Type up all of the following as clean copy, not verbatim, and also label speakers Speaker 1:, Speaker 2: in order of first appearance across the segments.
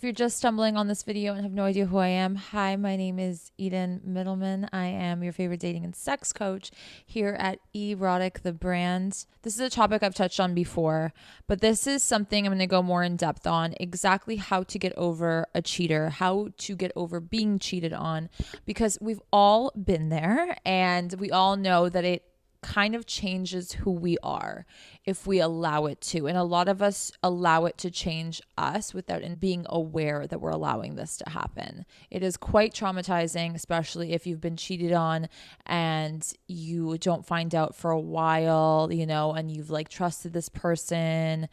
Speaker 1: If you're just stumbling on this video and have no idea who I am, hi, my name is Eden Middleman. I am your favorite dating and sex coach here at Erotic the brand. This is a topic I've touched on before, but this is something I'm going to go more in depth on, exactly how to get over a cheater, how to get over being cheated on, because we've all been there and we all know that it kind of changes who we are if we allow it to. And a lot of us allow it to change us without being aware that we're allowing this to happen. It is quite traumatizing, especially if you've been cheated on and you don't find out for a while, and you've trusted this person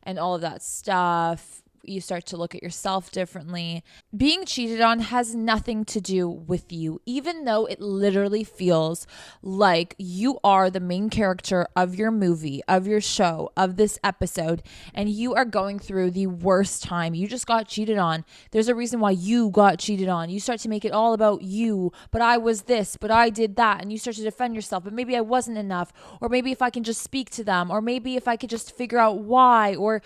Speaker 1: and all of that stuff. You start to look at yourself differently. Being cheated on has nothing to do with you, even though it literally feels like you are the main character of your movie, of your show, of this episode, and you are going through the worst time. You just got cheated on. There's a reason why you got cheated on. You start to make it all about you, but I was this, but I did that, and you start to defend yourself, but maybe I wasn't enough, or maybe if I can just speak to them, or maybe if I could just figure out why, or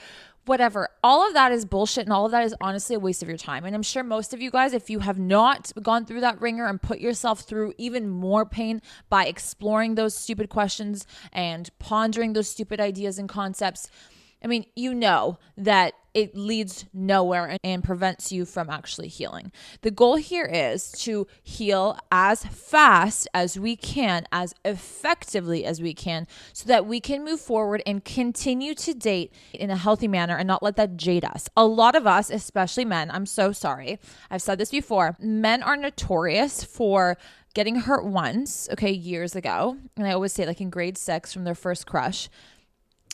Speaker 1: whatever. All of that is bullshit, and all of that is honestly a waste of your time. And I'm sure most of you guys, if you have not gone through that ringer and put yourself through even more pain by exploring those stupid questions and pondering those stupid ideas and concepts, you know that it leads nowhere and prevents you from actually healing. The goal here is to heal as fast as we can, as effectively as we can, so that we can move forward and continue to date in a healthy manner and not let that jade us. A lot of us, especially men, I'm so sorry, I've said this before, men are notorious for getting hurt once, years ago. And I always say, in grade 6 from their first crush,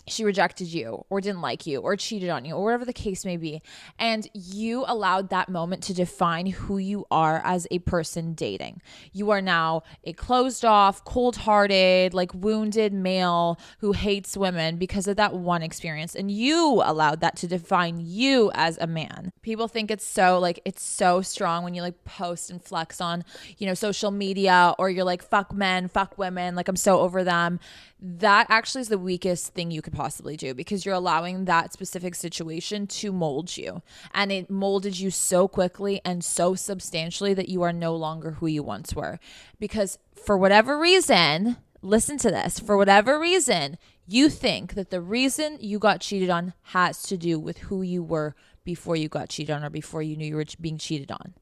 Speaker 1: she rejected you or didn't like you or cheated on you or whatever the case may be. And you allowed that moment to define who you are as a person dating. You are now a closed off, cold-hearted, wounded male who hates women because of that one experience. And you allowed that to define you as a man. People think it's so strong when you post and flex on, social media, or you're fuck men, fuck women, I'm so over them. That actually is the weakest thing you could possibly do, because you're allowing that specific situation to mold you, and it molded you so quickly and so substantially that you are no longer who you once were. Because for whatever reason, listen to this, for whatever reason, you think that the reason you got cheated on has to do with who you were before you got cheated on or before you knew you were being cheated on.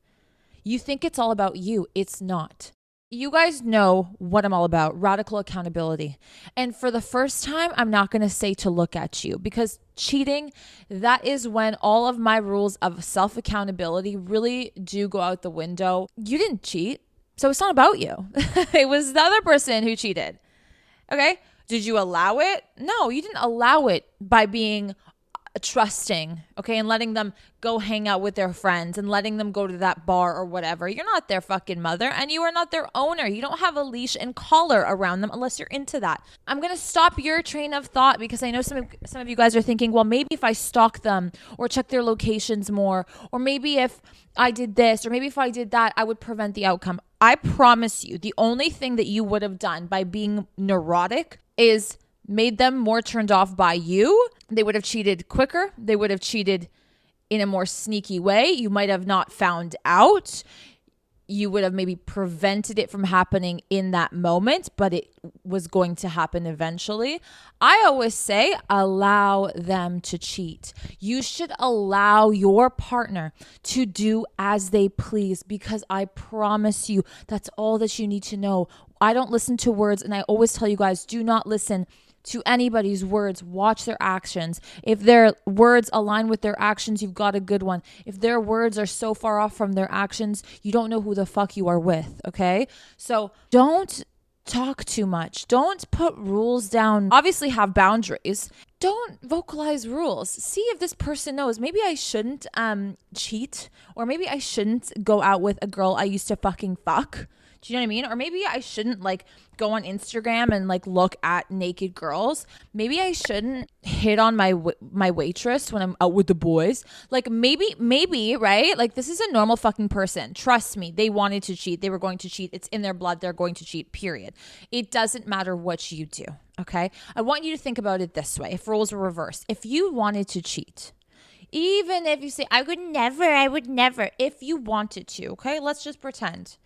Speaker 1: You think it's all about you. It's not. You guys know what I'm all about, radical accountability. And for the first time, I'm not going to say to look at you, because cheating, that is when all of my rules of self-accountability really do go out the window. You didn't cheat, so it's not about you. It was the other person who cheated. Okay? Did you allow it? No, you didn't allow it by being trusting, and letting them go hang out with their friends and letting them go to that bar or whatever. You're not their fucking mother, and you are not their owner. You don't have a leash and collar around them unless you're into that. I'm going to stop your train of thought, because I know some of you guys are thinking, well, maybe if I stalk them or check their locations more, or maybe if I did this, or maybe if I did that, I would prevent the outcome. I promise you, the only thing that you would have done by being neurotic is made them more turned off by you. They would have cheated quicker. They would have cheated in a more sneaky way. You might have not found out. You would have maybe prevented it from happening in that moment, but it was going to happen eventually. I always say, allow them to cheat. You should allow your partner to do as they please, because I promise you, that's all that you need to know. I don't listen to words, and I always tell you guys, do not listen to anybody's words. Watch their actions. If their words align with their actions, you've got a good one. If their words are so far off from their actions, you don't know who the fuck you are with, okay? So don't talk too much. Don't put rules down. Obviously have boundaries. Don't vocalize rules. See if this person knows, maybe I shouldn't cheat, or maybe I shouldn't go out with a girl I used to fucking fuck. Do you know what I mean? Or maybe I shouldn't go on Instagram and look at naked girls. Maybe I shouldn't hit on my waitress when I'm out with the boys. Maybe, right? This is a normal fucking person. Trust me. They wanted to cheat. They were going to cheat. It's in their blood. They're going to cheat, period. It doesn't matter what you do, okay? I want you to think about it this way. If roles were reversed, if you wanted to cheat, Even if you say, I would never, if you wanted to, okay? Let's just pretend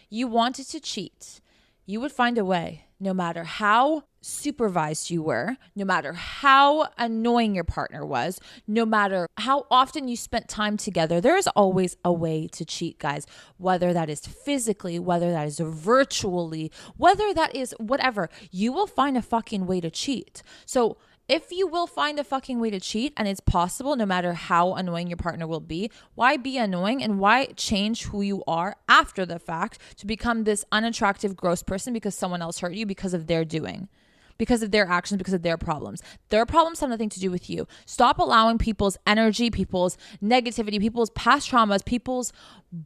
Speaker 1: you wanted to cheat. You would find a way, no matter how supervised you were, no matter how annoying your partner was, no matter how often you spent time together. There is always a way to cheat, guys, whether that is physically, whether that is virtually, whether that is whatever. You will find a fucking way to cheat. So if you will find a fucking way to cheat, and it's possible no matter how annoying your partner will be, why be annoying and why change who you are after the fact to become this unattractive, gross person because someone else hurt you because of their doing, because of their actions, because of their problems. Their problems have nothing to do with you. Stop allowing people's energy, people's negativity, people's past traumas, people's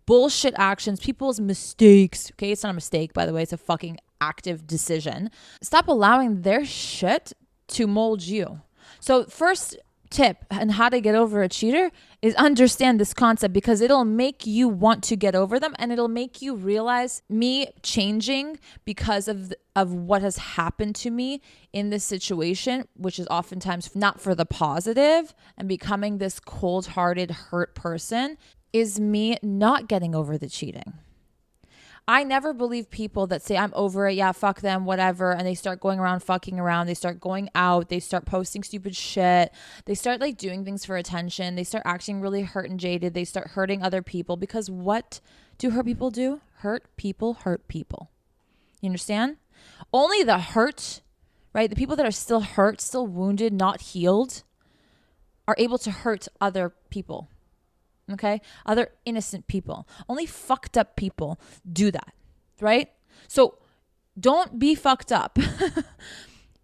Speaker 1: bullshit actions, people's mistakes. Okay, it's not a mistake, by the way. It's a fucking active decision. Stop allowing their shit to mold you. So first tip on how to get over a cheater is understand this concept, because it'll make you want to get over them, and it'll make you realize me changing because of what has happened to me in this situation, which is oftentimes not for the positive, and becoming this cold-hearted, hurt person is me not getting over the cheating. I never believe people that say, I'm over it, yeah, fuck them, whatever, and they start going around fucking around, they start going out, they start posting stupid shit, they start like doing things for attention, they start acting really hurt and jaded, they start hurting other people, because what do hurt people do? Hurt people hurt people. You understand? Only the hurt, right? The people that are still hurt, still wounded, not healed, are able to hurt other people. Okay? Other innocent people. Only fucked up people do that, right? So don't be fucked up.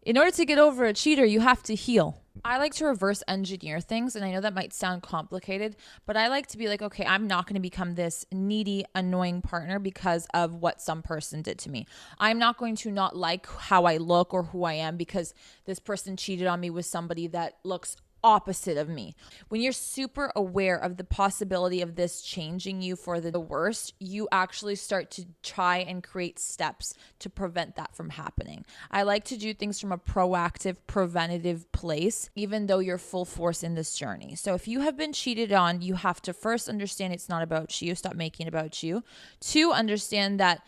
Speaker 1: In order to get over a cheater, you have to heal. I like to reverse engineer things, and I know that might sound complicated, but I like to be like, okay, I'm not going to become this needy, annoying partner because of what some person did to me. I'm not going to not like how I look or who I am because this person cheated on me with somebody that looks opposite of me. When you're super aware of the possibility of this changing you for the worst, you actually start to try and create steps to prevent that from happening. I like to do things from a proactive, preventative place, even though you're full force in this journey. So if you have been cheated on, you have to first understand it's not about you. Stop making it about you. Two, understand that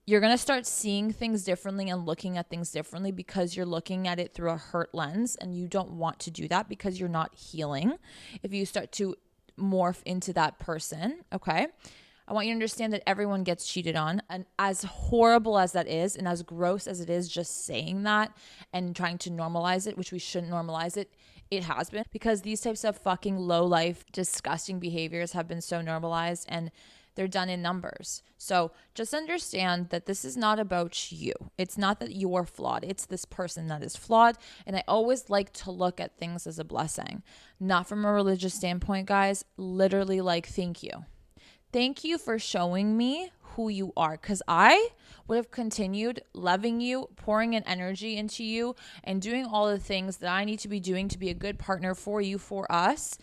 Speaker 1: you're going to start seeing things differently and looking at things differently because you're looking at it through a hurt lens, and you don't want to do that because you're not healing. If you start to morph into that person, okay? I want you to understand that everyone gets cheated on, and as horrible as that is and as gross as it is just saying that and trying to normalize it, which we shouldn't normalize it, it has been, because these types of fucking low life, disgusting behaviors have been so normalized, and they're done in numbers. So just understand that this is not about you. It's not that you're flawed. It's this person that is flawed. And I always like to look at things as a blessing, not from a religious standpoint, guys. Literally, like, thank you. Thank you for showing me who you are, because I would have continued loving you, pouring in energy into you, and doing all the things that I need to be doing to be a good partner for you, for us.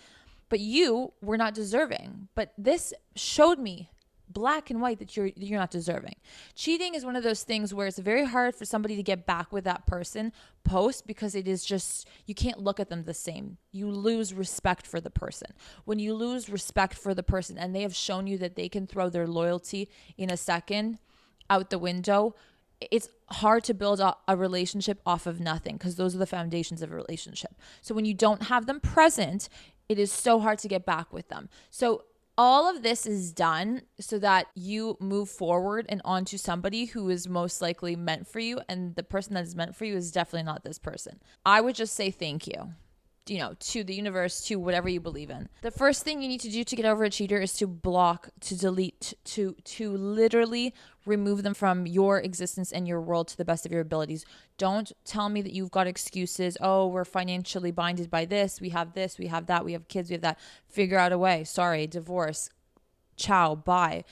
Speaker 1: But you were not deserving. But this showed me black and white that you're not deserving. Cheating is one of those things where it's very hard for somebody to get back with that person post, because it is just, you can't look at them the same. You lose respect for the person. When you lose respect for the person and they have shown you that they can throw their loyalty in a second out the window, it's hard to build a relationship off of nothing, because those are the foundations of a relationship. So when you don't have them present, it is so hard to get back with them. So all of this is done so that you move forward and onto somebody who is most likely meant for you. And the person that is meant for you is definitely not this person. I would just say thank you, to the universe, to whatever you believe in. The first thing you need to do to get over a cheater is to block, to delete, to literally remove them from your existence and your world to the best of your abilities. Don't tell me that you've got excuses. Oh, we're financially binded by this, we have that, we have kids, we have that. Figure out a way. Sorry, divorce. Ciao, bye.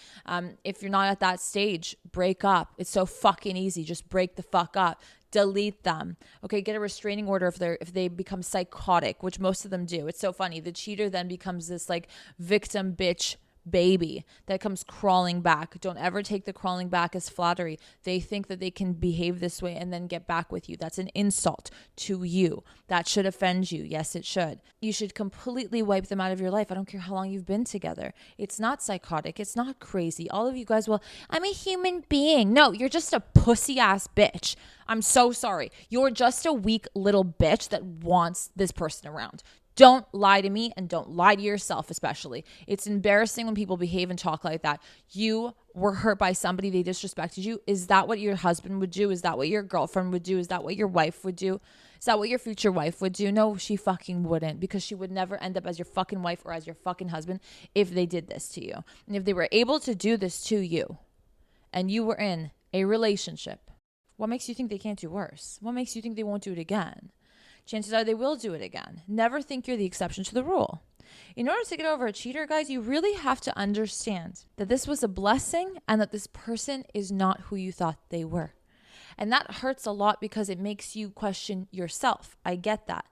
Speaker 1: If you're not at that stage, break up. It's so fucking easy. Just break the fuck up. Delete them. Okay, get a restraining order if they become psychotic, which most of them do. It's so funny. The cheater then becomes this like victim bitch baby that comes crawling back. Don't ever take the crawling back as flattery. They think that they can behave this way and then get back with you. That's an insult to you. That should offend you. Yes, it should. You should completely wipe them out of your life. I don't care how long you've been together. It's not psychotic. It's not crazy. All of you guys, well, I'm a human being. No, you're just a pussy ass bitch. I'm so sorry. You're just a weak little bitch that wants this person around. Don't lie to me, and don't lie to yourself especially. It's embarrassing when people behave and talk like that. You were hurt by somebody, they disrespected you. Is that what your husband would do? Is that what your girlfriend would do? Is that what your wife would do? Is that what your future wife would do? No, she fucking wouldn't, because she would never end up as your fucking wife or as your fucking husband if they did this to you. And if they were able to do this to you and you were in a relationship, what makes you think they can't do worse? What makes you think they won't do it again? Chances are they will do it again. Never think you're the exception to the rule. In order to get over a cheater, guys, you really have to understand that this was a blessing and that this person is not who you thought they were. And that hurts a lot because it makes you question yourself. I get that.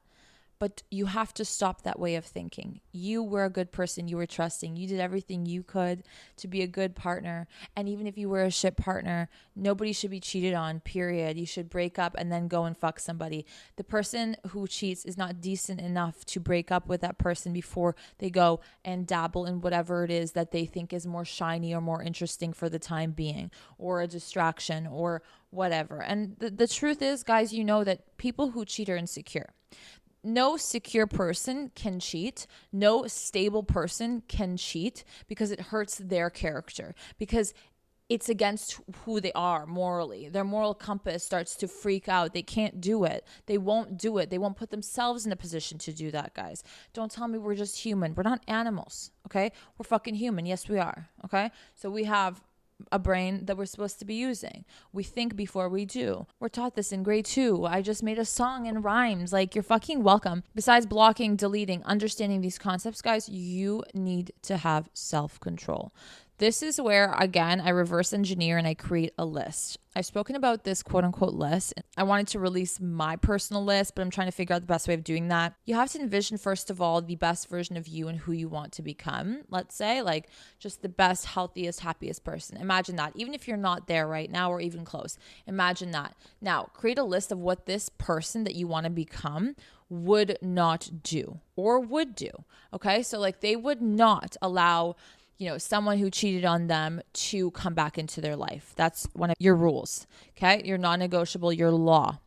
Speaker 1: But you have to stop that way of thinking. You were a good person. You were trusting. You did everything you could to be a good partner. And even if you were a shit partner, nobody should be cheated on, period. You should break up and then go and fuck somebody. The person who cheats is not decent enough to break up with that person before they go and dabble in whatever it is that they think is more shiny or more interesting for the time being, or a distraction or whatever. And the truth is, guys, you know that people who cheat are insecure. No secure person can cheat. No stable person can cheat because it hurts their character, because it's against who they are morally. Their moral compass starts to freak out. They can't do it. They won't do it. They won't put themselves in a position to do that, guys. Don't tell me we're just human. We're not animals, okay? We're fucking human. Yes, we are, okay? So we have a brain that we're supposed to be using. We think before we do. We're taught this in grade 2. I just made a song in rhymes. Like, you're fucking welcome. Besides blocking, deleting, understanding these concepts, guys, you need to have self-control. This is where, again, I reverse engineer and I create a list. I've spoken about this quote unquote list. I wanted to release my personal list, but I'm trying to figure out the best way of doing that. You have to envision, first of all, the best version of you and who you want to become. Let's say, like, just the best, healthiest, happiest person. Imagine that. Even if you're not there right now or even close, imagine that. Now, create a list of what this person that you want to become would not do or would do. Okay. So, like, they would not allow, someone who cheated on them to come back into their life. That's one of your rules, okay? Your non-negotiable, your law.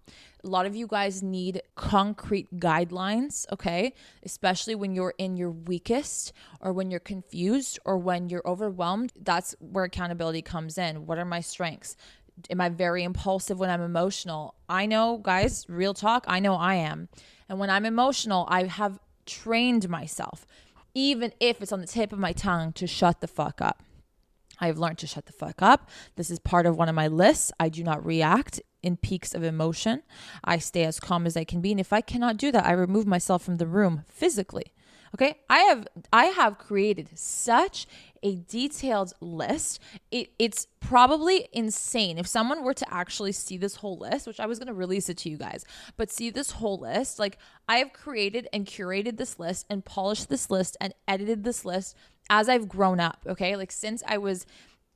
Speaker 1: A lot of you guys need concrete guidelines, okay? Especially when you're in your weakest or when you're confused or when you're overwhelmed. That's where accountability comes in. What are my strengths? Am I very impulsive when I'm emotional? I know, guys, real talk, I know I am. And when I'm emotional, I have trained myself, even if it's on the tip of my tongue, to shut the fuck up. I've learned to shut the fuck up. This is part of one of my lists. I do not react in peaks of emotion. I stay as calm as I can be. And if I cannot do that, I remove myself from the room physically. Okay, I have created such a detailed list. It's probably insane. If someone were to actually see this whole list, which I was going to release it to you guys, but see this whole list, like, I have created and curated this list and polished this list and edited this list as I've grown up. Okay, like, since I was,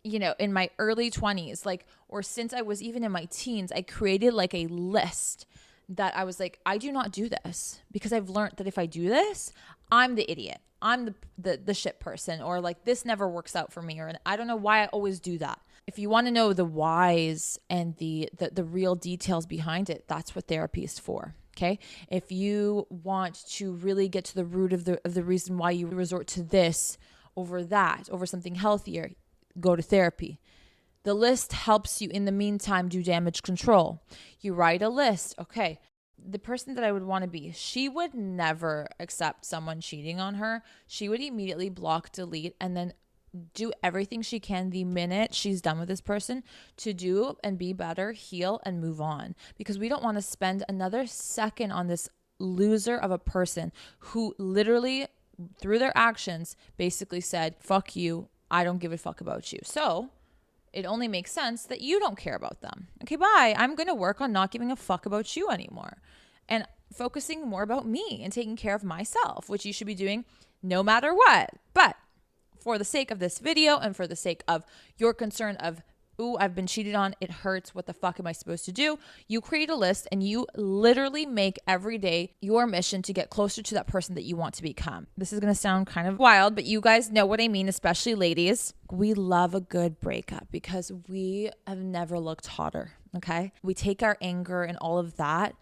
Speaker 1: in my early 20s, like, or since I was even in my teens, I created like a list that I was like, I do not do this, because I've learned that if I do this, I'm the idiot. I'm the shit person, or like, this never works out for me, or I don't know why I always do that. If you want to know the whys and the real details behind it, that's what therapy is for. Okay. If you want to really get to the root of the reason why you resort to this over that, over something healthier, go to therapy. The list helps you in the meantime do damage control. You write a list. Okay, the person that I would want to be, she would never accept someone cheating on her. She would immediately block, delete, and then do everything she can the minute she's done with this person to do and be better, heal, and move on. Because we don't want to spend another second on this loser of a person who literally, through their actions, basically said, fuck you, I don't give a fuck about you. So it only makes sense that you don't care about them. Okay, bye. I'm going to work on not giving a fuck about you anymore and focusing more about me and taking care of myself, which you should be doing no matter what. But for the sake of this video and for the sake of your concern of, ooh, I've been cheated on, it hurts, what the fuck am I supposed to do? You create a list and you literally make every day your mission to get closer to that person that you want to become. This is going to sound kind of wild, but you guys know what I mean, especially ladies. We love a good breakup because we have never looked hotter, okay? We take our anger and all of that,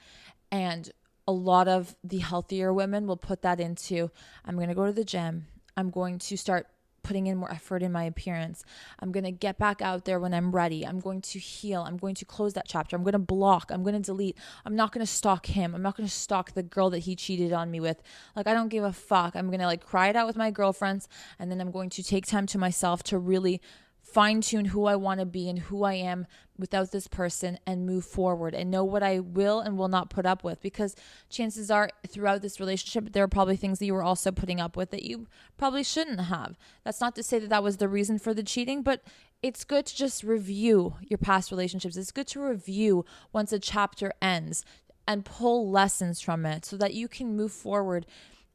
Speaker 1: and a lot of the healthier women will put that into, I'm going to go to the gym. I'm going to start putting in more effort in my appearance. I'm going to get back out there when I'm ready. I'm going to heal. I'm going to close that chapter. I'm going to block. I'm going to delete. I'm not going to stalk him. I'm not going to stalk the girl that he cheated on me with. Like, I don't give a fuck. I'm going to like cry it out with my girlfriends. And then I'm going to take time to myself to really fine tune who I want to be and who I am without this person and move forward and know what I will and will not put up with, because chances are throughout this relationship, there are probably things that you were also putting up with that you probably shouldn't have. That's not to say that that was the reason for the cheating, but it's good to just review your past relationships. It's good to review once a chapter ends and pull lessons from it so that you can move forward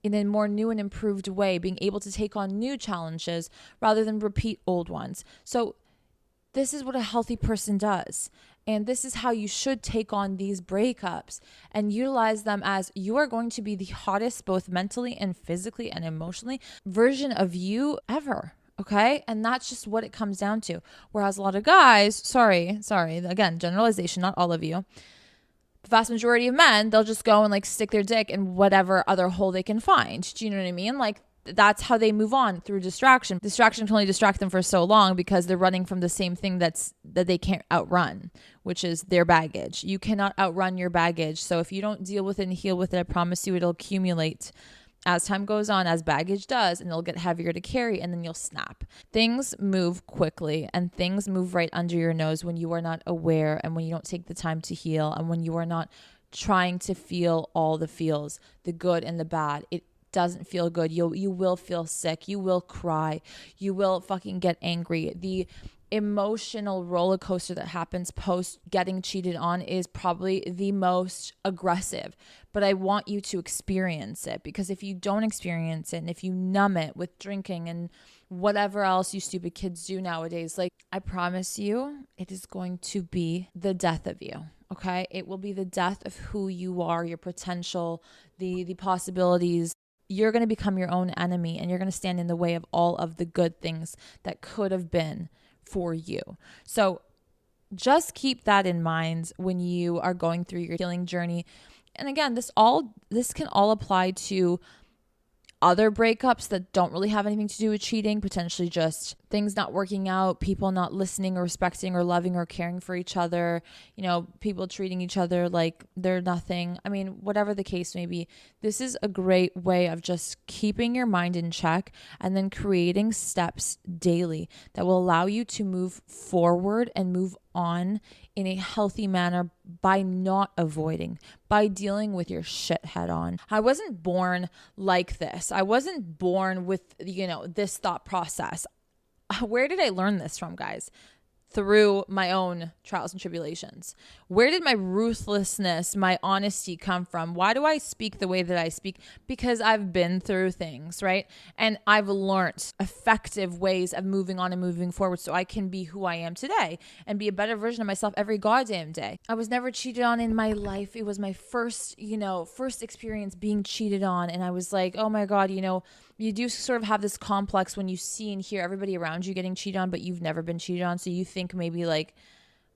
Speaker 1: in a more new and improved way, being able to take on new challenges rather than repeat old ones. So this is what a healthy person does. And this is how you should take on these breakups and utilize them as you are going to be the hottest, both mentally and physically and emotionally, version of you ever. Okay. And that's just what it comes down to. Whereas a lot of guys, sorry, again, generalization, not all of you, the vast majority of men, they'll just go and like stick their dick in whatever other hole they can find. Do you know what I mean? Like, that's how they move on, through distraction. Distraction can only distract them for so long because they're running from the same thing that they can't outrun, which is their baggage. You cannot outrun your baggage. So if you don't deal with it and heal with it, I promise you it'll accumulate as time goes on, as baggage does, and it'll get heavier to carry, and then you'll snap. Things move quickly and things move right under your nose when you are not aware and when you don't take the time to heal and when you are not trying to feel all the feels, the good and the bad. It doesn't feel good. You will feel sick. You will cry. You will fucking get angry. The emotional roller coaster that happens post getting cheated on is probably the most aggressive, but I want you to experience it, because if you don't experience it and if you numb it with drinking and whatever else you stupid kids do nowadays, like, I promise you, it is going to be the death of you. Okay. It will be the death of who you are, your potential, the possibilities. You're going to become your own enemy and you're going to stand in the way of all of the good things that could have been for you. So just keep that in mind when you are going through your healing journey. And again, this can all apply to other breakups that don't really have anything to do with cheating, potentially just things not working out, people not listening or respecting or loving or caring for each other, people treating each other like they're nothing. I mean, whatever the case may be, this is a great way of just keeping your mind in check and then creating steps daily that will allow you to move forward and move on in a healthy manner by not avoiding, by dealing with your shit head on. I wasn't born like this. I wasn't born with, this thought process. Where did I learn this from, guys? Through my own trials and tribulations. Where did my ruthlessness, my honesty come from? Why do I speak the way that I speak? Because I've been through things, right? And I've learned effective ways of moving on and moving forward so I can be who I am today and be a better version of myself every goddamn day. I was never cheated on in my life. It was my first experience being cheated on. And I was like, oh my God, you do sort of have this complex when you see and hear everybody around you getting cheated on, but you've never been cheated on. So you think maybe like,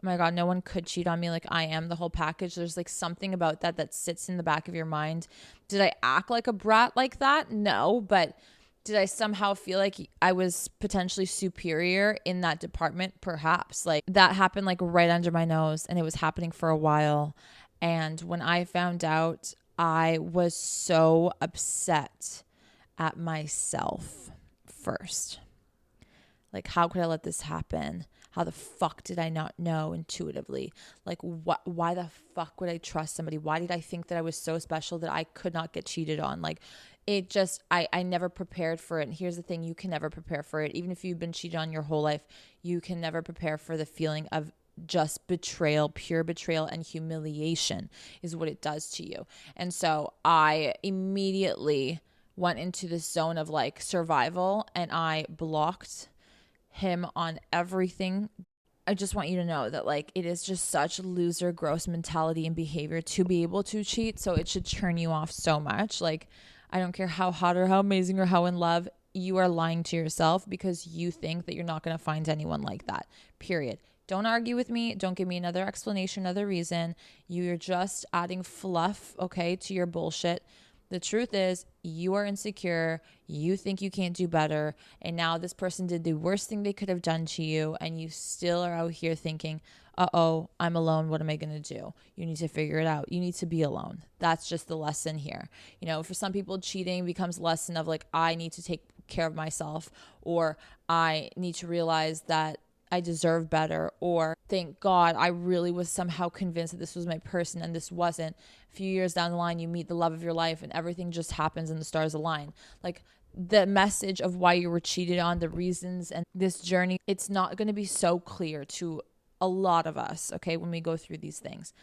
Speaker 1: oh my God, no one could cheat on me like I am the whole package. There's like something about that sits in the back of your mind. Did I act like a brat like that? No, but did I somehow feel like I was potentially superior in that department? Perhaps. Like, that happened like right under my nose, and it was happening for a while. And when I found out, I was so upset at myself first. Like, how could I let this happen? How the fuck did I not know intuitively? Like, why the fuck would I trust somebody? Why did I think that I was so special that I could not get cheated on? Like, it just, I never prepared for it. And here's the thing, you can never prepare for it. Even if you've been cheated on your whole life, you can never prepare for the feeling of just betrayal, pure betrayal and humiliation is what it does to you. And so I immediately went into this zone of like survival and I blocked him on everything. I just want you to know that like it is just such loser, gross mentality and behavior to be able to cheat. So it should turn you off so much. Like, I don't care how hot or how amazing or how in love, you are lying to yourself because you think that you're not going to find anyone like that, period. Don't argue with me. Don't give me another explanation, another reason. You're just adding fluff, okay, to your bullshit. The truth is you are insecure. You think you can't do better. And now this person did the worst thing they could have done to you. And you still are out here thinking, uh-oh, I'm alone. What am I going to do? You need to figure it out. You need to be alone. That's just the lesson here. You know, for some people, cheating becomes a lesson of like, I need to take care of myself, or I need to realize that I deserve better, or thank God I really was somehow convinced that this was my person and this wasn't. A few years down the line, you meet the love of your life and everything just happens and the stars align. Like, the message of why you were cheated on, the reasons, and this journey, it's not going to be so clear to a lot of us, okay, when we go through these things.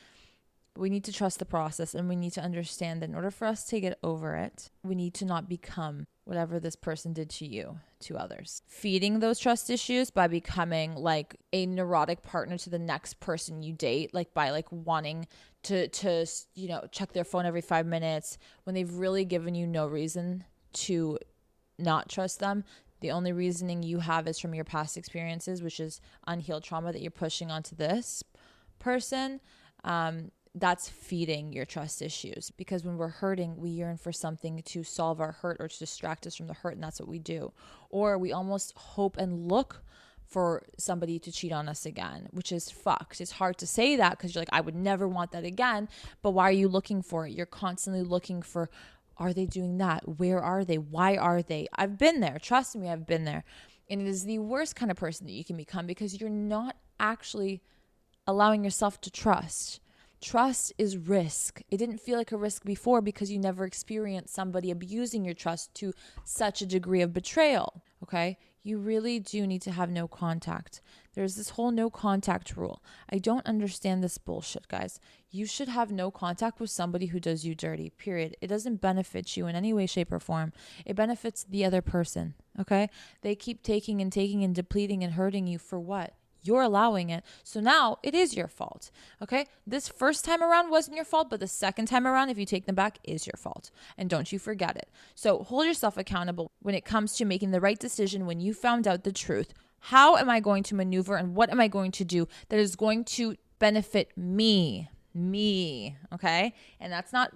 Speaker 1: We need to trust the process, and we need to understand that in order for us to get over it, we need to not become whatever this person did to you, to others. Feeding those trust issues by becoming like a neurotic partner to the next person you date, like by like wanting to you know, check their phone every 5 minutes when they've really given you no reason to not trust them. The only reasoning you have is from your past experiences, which is unhealed trauma that you're pushing onto this person. That's feeding your trust issues, because when we're hurting, we yearn for something to solve our hurt or to distract us from the hurt, and that's what we do. Or we almost hope and look for somebody to cheat on us again, which is fucked. It's hard to say that because you're like, I would never want that again, but why are you looking for it? You're constantly looking for, are they doing that? Where are they? Why are they? I've been there. Trust me, I've been there. And it is the worst kind of person that you can become because you're not actually allowing yourself to trust. Trust is risk. It didn't feel like a risk before because you never experienced somebody abusing your trust to such a degree of betrayal, okay? You really do need to have no contact. There's this whole no contact rule. I don't understand this bullshit, guys. You should have no contact with somebody who does you dirty, period. It doesn't benefit you in any way, shape, or form. It benefits the other person, okay? They keep taking and depleting and hurting you for what? You're allowing it. So now it is your fault. Okay. This first time around wasn't your fault, but the second time around, if you take them back, is your fault. And don't you forget it. So hold yourself accountable when it comes to making the right decision when you found out the truth. How am I going to maneuver and what am I going to do that is going to benefit me? Okay. And that's not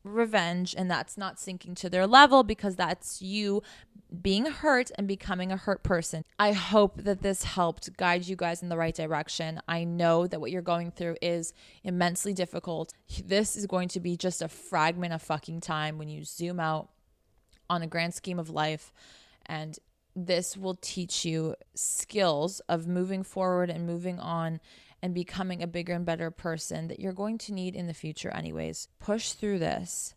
Speaker 1: revenge, and that's not sinking to their level, because that's you being hurt and becoming a hurt person. I hope that this helped guide you guys in the right direction. I know that what you're going through is immensely difficult. This is going to be just a fragment of fucking time when you zoom out on a grand scheme of life, and this will teach you skills of moving forward and moving on and becoming a bigger and better person that you're going to need in the future anyways. Push through this,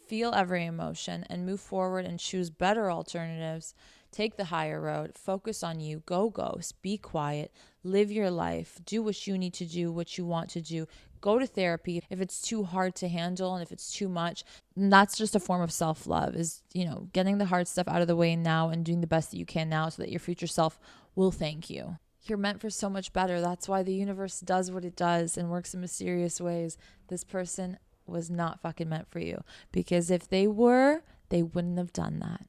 Speaker 1: feel every emotion, and move forward and choose better alternatives. Take the higher road, focus on you, go ghost, be quiet, live your life, do what you need to do, what you want to do. Go to therapy if it's too hard to handle and if it's too much. And that's just a form of self-love, is, you know, getting the hard stuff out of the way now and doing the best that you can now so that your future self will thank you. You're meant for so much better. That's why the universe does what it does and works in mysterious ways. This person was not fucking meant for you, because if they were, they wouldn't have done that.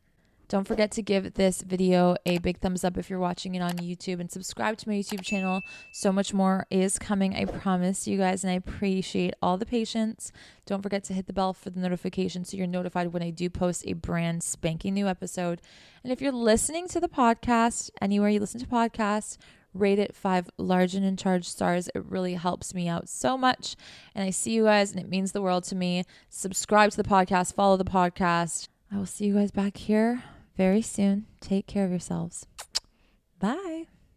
Speaker 1: Don't forget to give this video a big thumbs up if you're watching it on YouTube, and subscribe to my YouTube channel. So much more is coming, I promise you guys, and I appreciate all the patience. Don't forget to hit the bell for the notification so you're notified when I do post a brand spanking new episode. And if you're listening to the podcast, anywhere you listen to podcasts, rate it 5 large and in charge stars. It really helps me out so much. And I see you guys, and it means the world to me. Subscribe to the podcast, follow the podcast. I will see you guys back here very soon. Take care of yourselves. Bye.